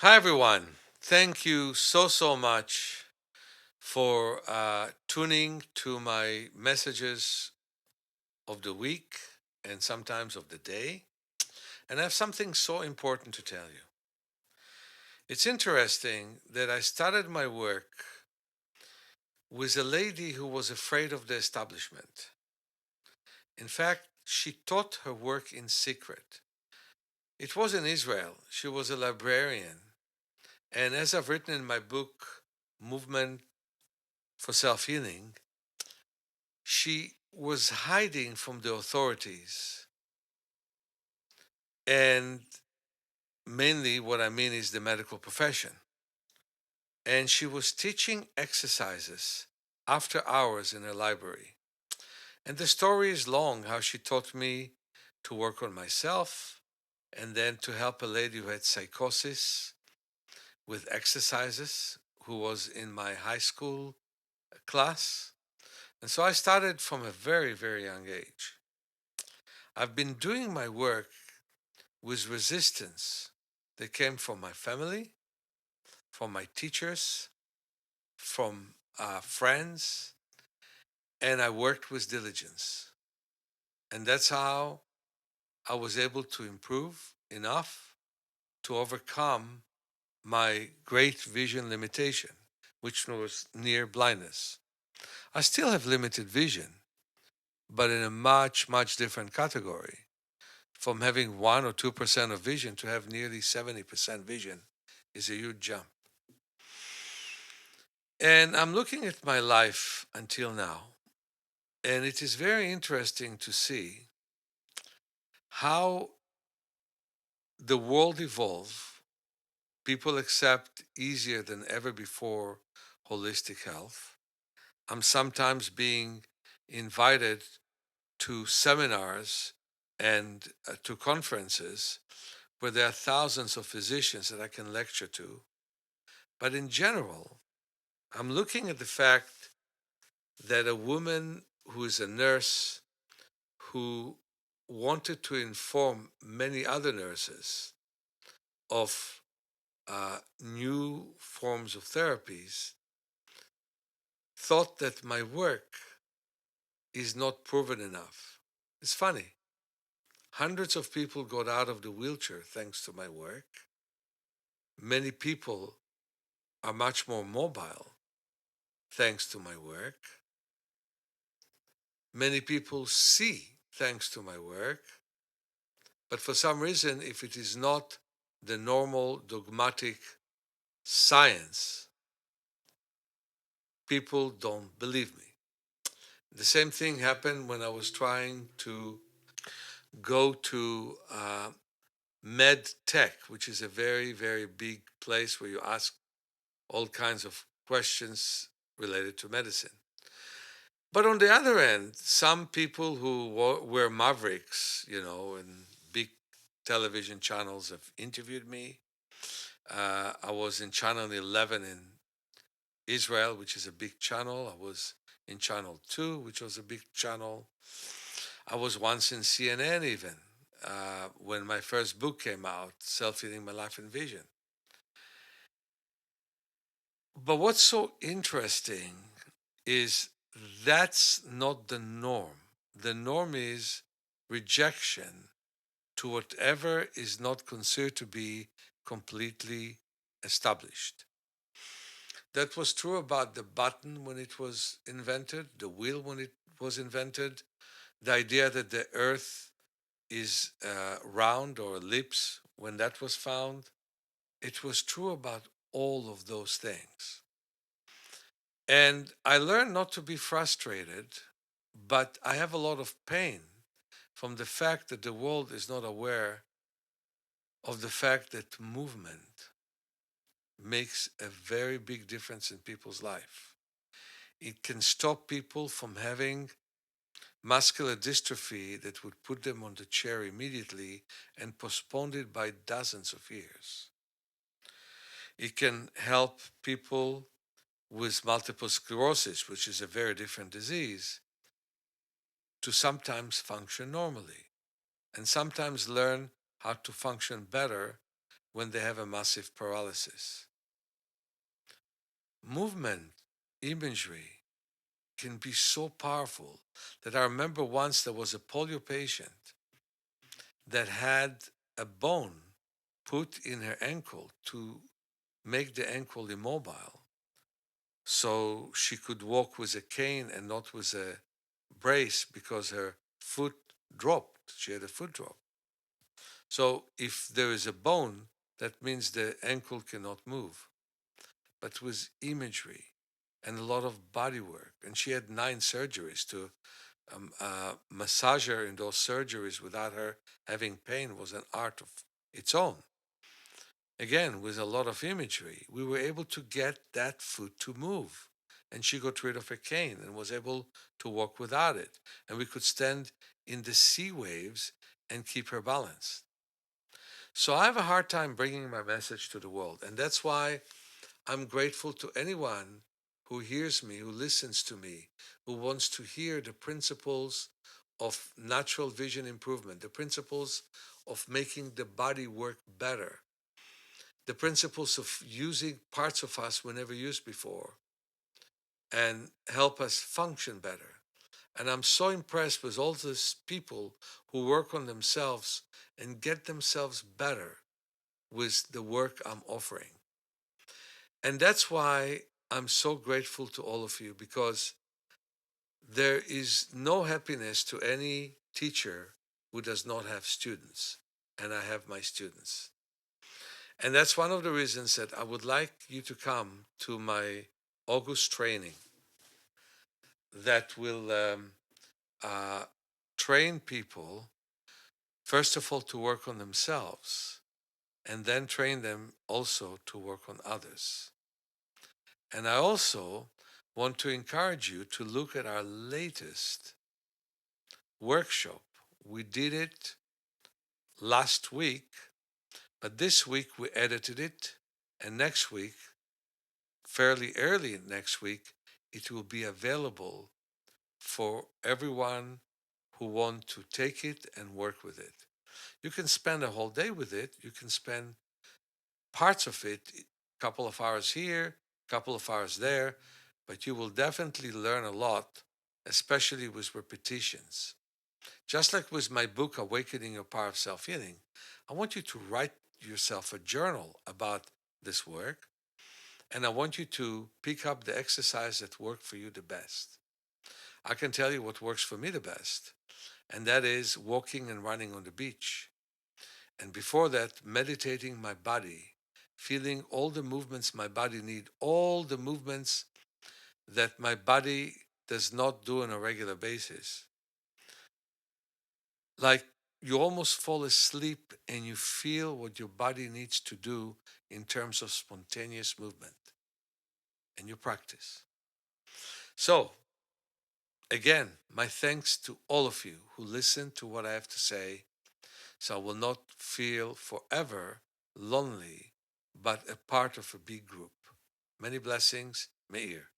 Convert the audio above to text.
Hi, everyone. Thank you so much for tuning to my messages of the week and sometimes of the day. And I have something so important to tell you. It's interesting that I started my work with a lady who was afraid of the establishment. In fact, she taught her work in secret. It was in Israel. She was a librarian. And as I've written in my book, Movement for Self Healing, she was hiding from the authorities. And mainly, what I mean is the medical profession. And she was teaching exercises after hours in her library. And the story is long how she taught me to work on myself and then to help a lady who had psychosis with exercises, who was in my high school class. And so I started from a very young age. I've been doing my work with resistance that came from my family, from my teachers, from friends, and I worked with diligence. And that's how I was able to improve enough to overcome my great vision limitation, which was near blindness. I still have limited vision, but in a much different category. From having 1 or 2% of vision to have nearly 70% vision is a huge jump. And I'm looking at my life until now, and it is very interesting to see how the world evolved. People accept easier than ever before holistic health. I'm sometimes being invited to seminars and to conferences where there are thousands of physicians that I can lecture to. But in general, I'm looking at the fact that a woman who is a nurse who wanted to inform many other nurses of new forms of therapies thought that my work is not proven enough. It's funny. Hundreds of people got out of the wheelchair thanks to my work. Many people are much more mobile thanks to my work. Many people see thanks to my work. But for some reason, if it is not the normal dogmatic science, people don't believe me. The same thing happened when I was trying to go to med tech, which is a very big place where you ask all kinds of questions related to medicine. But on the other end, some people who were mavericks, and big television channels have interviewed me. I was in Channel 11 in Israel, which is a big channel. I was in Channel 2, which was a big channel. I was once in CNN even when my first book came out, Self Healing My Life and Vision. But what's so interesting is that's not the norm. The norm is rejection to whatever is not considered to be completely established. That was true about the button when it was invented, the wheel when it was invented, the idea that the earth is round or ellipse when that was found. It was true about all of those things. And I learned not to be frustrated, but I have a lot of pain from the fact that the world is not aware of the fact that movement makes a very big difference in people's life. It can stop people from having muscular dystrophy that would put them on the chair immediately and postpone it by dozens of years. It can help people with multiple sclerosis, which is a very different disease, to sometimes function normally and sometimes learn how to function better when they have a massive paralysis. Movement, imagery can be so powerful that I remember once there was a polio patient that had a bone put in her ankle to make the ankle immobile so she could walk with a cane and not with a brace because her foot dropped. She had a foot drop. So if there is a bone, that means the ankle cannot move. But with imagery and a lot of body work, and she had 9 surgeries to massage her in those surgeries without her having pain was an art of its own. Again, with a lot of imagery, we were able to get that foot to move. And she got rid of her cane and was able to walk without it. And we could stand in the sea waves and keep her balanced. So I have a hard time bringing my message to the world. And that's why I'm grateful to anyone who hears me, who listens to me, who wants to hear the principles of natural vision improvement, the principles of making the body work better, the principles of using parts of us we never used before and help us function better. And I'm so impressed with all these people who work on themselves and get themselves better with the work I'm offering. And that's why I'm so grateful to all of you because there is no happiness to any teacher who does not have students. And I have my students. And that's one of the reasons that I would like you to come to my August training that will uh, train people, first of all, to work on themselves, and then train them also to work on others. And I also want to encourage you to look at our latest workshop. We did it last week, but this week we edited it, and next week, fairly early next week, it will be available for everyone who want to take it and work with it. You can spend a whole day with it. You can spend parts of it, a couple of hours here, a couple of hours there, but you will definitely learn a lot, especially with repetitions. Just like with my book, Awakening Your Power of Self Healing, I want you to write yourself a journal about this work, and I want you to pick up the exercise that work for you the best. I can tell you what works for me the best, and that is walking and running on the beach. And before that, meditating my body, feeling all the movements my body need, all the movements that my body does not do on a regular basis. Like you almost fall asleep and you feel what your body needs to do in terms of spontaneous movement, and you practice. So, again, my thanks to all of you who listen to what I have to say so I will not feel forever lonely, but a part of a big group. Many blessings, Meir.